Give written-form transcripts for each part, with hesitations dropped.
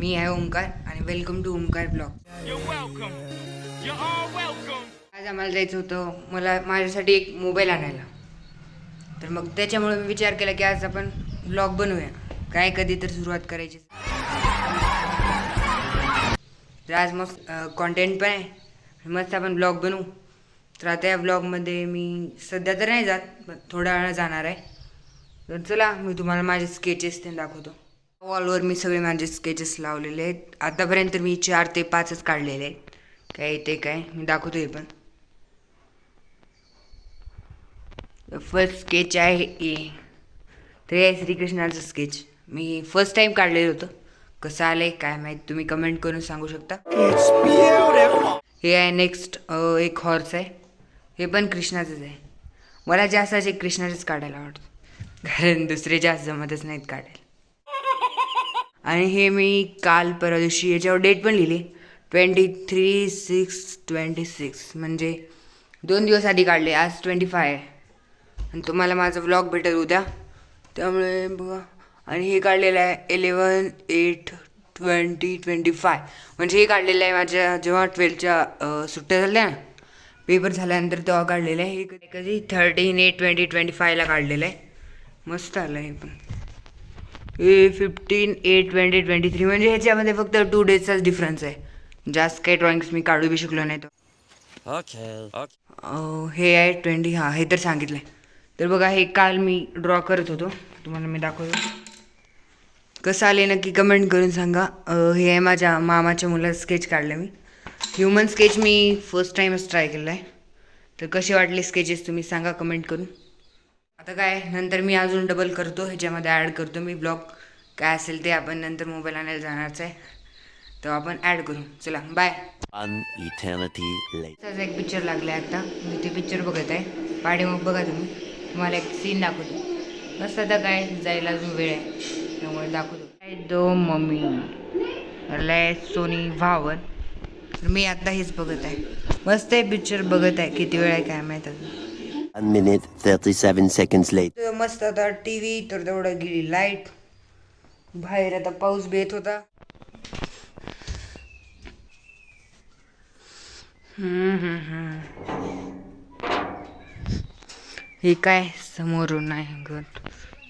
मी आहे ओमकार आणि welcome to Omkar blog. आज आम्हाला जायचं होतं माझ्यासाठी एक मोबाईल आणायला. तर मग त्याच्यामुळे मी विचार केला की आज आपण ब्लॉग बनवूया. काय कधी तर सुरुवात करायची. तर आज मस्त कॉन्टेंट पण आहे, मस्त आपण ब्लॉग बनवू. तर आता या ब्लॉगमध्ये मी सध्या तर नाही जात, पण थोड्या वेळा जाणार आहे. तर चला मी तुम्हाला माझे स्केचेस ते दाखवतो. वॉलवर मी सगळे माझे स्केचेस लावलेले आहेत. आतापर्यंत मी 4 ते 5च काढलेले आहेत. काय ते काय मी दाखवतो. हे पण फर्स्ट स्केच आहे ए. तर हे श्रीकृष्णाचं स्केच मी फर्स्ट टाइम काढलेलं होतं. कसं आलंय काय माहीत, तुम्ही कमेंट करून सांगू शकता. हे आहे नेक्स्ट एक हॉर्स आहे. हे पण कृष्णाचंच आहे. मला जास्त असे कृष्णाचेच काढायला आवडतं, कारण दुसरे जास्त जमतच नाहीत काढायला. आणि हे मी काल परवा दिवशी याच्यावर डेट पण लिहिली, 23/6/26, म्हणजे 2 दिवस आधी काढले. आज 25 आहे आणि तुम्हाला माझा व्लॉग भेटेल उद्या, त्यामुळे बघा. आणि हे काढलेलं आहे 11/8/2025, म्हणजे हे काढलेलं आहे माझ्या जेव्हा 12च्या सुट्ट्या झाल्या ना, पेपर झाल्यानंतर तेव्हा काढलेलं आहे. हे कधी 13/8/2025ला काढलेलं आहे. मस्त आलं हे पण. हे 15/8/2023, म्हणजे ह्याच्यामध्ये फक्त 2 डेजचाच डिफरन्स आहे. जास्त काही ड्रॉइंग्स मी काढू बी शकलो नाही. हे आहे 20. हां, हे तर सांगितलं आहे. तर बघा, हे काल मी ड्रॉ करत होतो, तुम्हाला मी दाखवतो. कसं आले नक्की कमेंट करून सांगा. हे आहे माझ्या मामाच्या मुलाचं स्केच काढलं मी. ह्युमन स्केच मी फर्स्ट टाईमच ट्राय केलं आहे. तर कसे वाटले स्केचेस तुम्ही सांगा कमेंट करून. आता काय, नंतर मी अजून डबल करतो, ह्याच्यामध्ये ॲड करतो मी ब्लॉग. काय असेल ते आपण नंतर मोबाईल आणायला जाणारच आहे, तर आपण ॲड करू. चला बाय. तसाच एक पिक्चर लागला आहे आता, मी ते पिक्चर बघत आहे. मग बघा तुम्हाला एक सीन दाखवतो. मस्त. आता काय जायला अजून वेळ आहे, त्यामुळे दाखवतो. दो मम्मी लय सोनी भावन. मी आता हेच बघत आहे. मस्त आहे पिक्चर, बघत आहे. किती वेळ आहे काय माहीत अजून. 1 minute 37 seconds later. मस्त. आता टी व्ही तर तेवढं गेली लाईट. बाहेर आता पाऊस बी येत होता. हे काय समोरून आहे घर,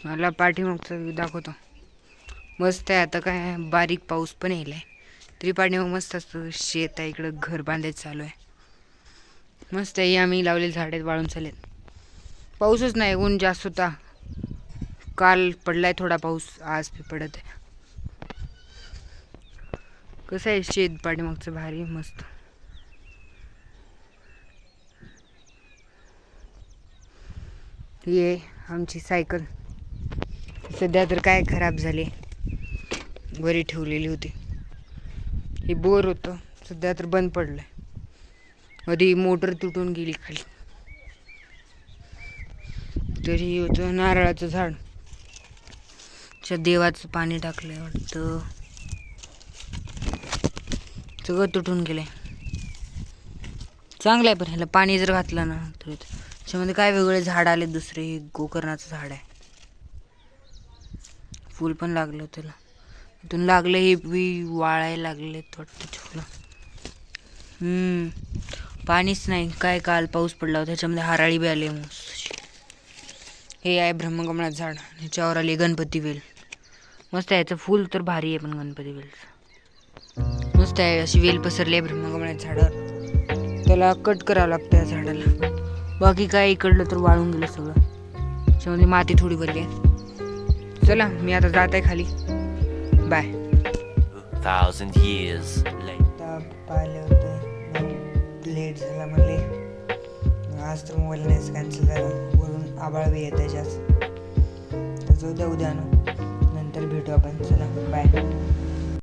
मला पाठीमागचं दाखवतो. मस्त आहे. आता काय बारीक पाऊस पण येईल, तरी पाठीमाग मस्त असतं. शेत आहे इकडं, घर बांधायचं चालू आहे. मस्त आहे. आम्ही लावलेले झाड आहेत, वाळून चालेल. पाऊसच नाही, ऊन जास्त होता. काल पडलाय थोडा पाऊस, आज बी पडत आहे. कसं आहे शेत पाठीमागचं, भारी मस्त. ही आमची सायकल सध्या तर काय खराब झाली, बरी ठेवलेली होती. हे बोर होतं, सध्या तर बंद पडलंय. आधी मोटर तुटून गेली खाली. तरी होतं नारळाचं झाड, देवाचं पाणी टाकलंय वाटतं, सगळं तुटून गेलंय. चांगलं आहे, पण ह्याला पाणी जर घातलं ना तर त्याच्यामध्ये काय वेगळे झाड आले दुसरे. हे गोकर्णाचं झाड आहे, फूल पण लागलं त्याला. इथून लागलं हे बी वाळायला लागले वाटतं फुलं. पाणीच नाही. काय काल पाऊस पडला होता, त्याच्यामध्ये हराळी बी आले मस्त. हे आहे ब्रह्मकमळाचं झाड, ह्याच्यावर आले गणपती वेल. मस्त आहे. याचं फूल तर भारी आहे, पण गणपती वेलचं मस्त आहे. अशी वेल पसरली आहे ब्रह्मकमळाच्या झाडावर. त्याला कट करावं लागतं या झाडाला. बाकी काय इकडलं तर वाळून गेलं सगळं, त्याच्यामध्ये माती थोडी भरली आहे. चला मी आता जात आहे खाली. बाय. 1000 years later. पाहिले होते लेट झाला म्हणले, आज तर मोबाईल नाहीच, कॅन्सल झाला. वरून आबाळ बी येत आहे जास्त. तर उद्या आणू, नंतर भेटू आपण. चला बाय.